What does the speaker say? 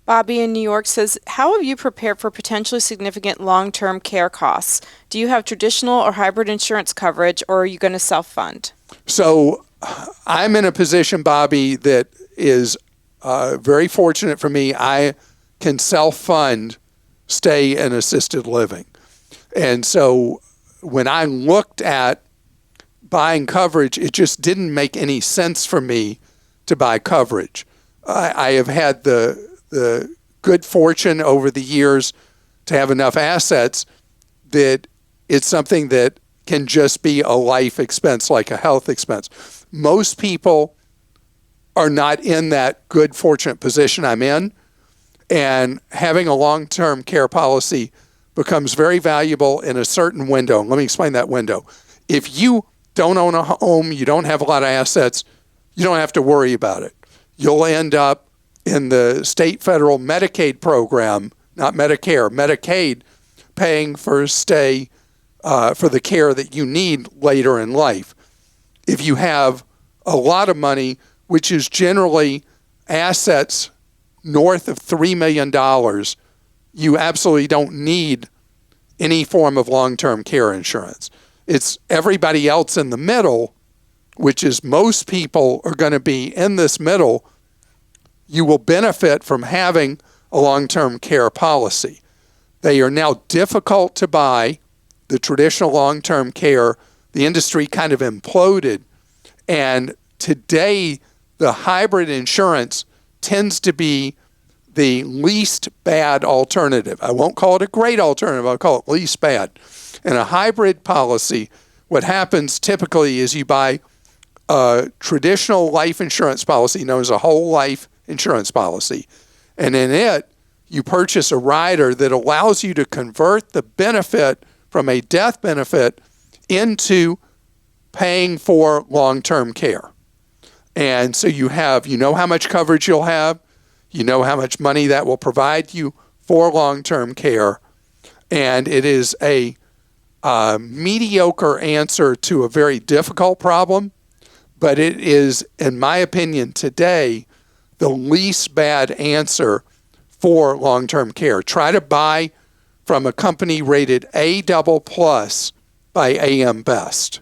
Bobby in New York says, how have you prepared for potentially significant long-term care costs? Do you have traditional or hybrid insurance coverage, or are you going to self-fund? So I'm in a position, Bobby, that is very fortunate for me. I can self-fund stay in assisted living. And so when I looked at buying coverage, it just didn't make any sense for me to buy coverage. I have had the good fortune over the years to have enough assets that it's something that can just be a life expense, like a health expense. Most people are not in that good, fortunate position I'm in, and having a long-term care policy becomes very valuable in a certain window. Let me explain that window. If you don't own a home, you don't have a lot of assets, you don't have to worry about it. You'll end up in the state federal Medicaid program, not Medicare, Medicaid, paying for stay for the care that you need later in life. If you have a lot of money, which is generally assets north of $3 million, you absolutely don't need any form of long-term care insurance. It's everybody else in the middle, which is most people are going to be in this middle. You will benefit from having a long-term care policy. They are now difficult to buy. The traditional long-term care, the industry kind of imploded. And today, the hybrid insurance tends to be the least bad alternative. I won't call it a great alternative. I'll call it least bad. In a hybrid policy, what happens typically is you buy a traditional life insurance policy known as a whole life insurance policy. And in it, you purchase a rider that allows you to convert the benefit from a death benefit into paying for long-term care. And so you know how much coverage you'll have, you know how much money that will provide you for long-term care, and it is a mediocre answer to a very difficult problem, but it is, in my opinion, today, the least bad answer for long-term care. Try to buy from a company rated A++ by AM Best.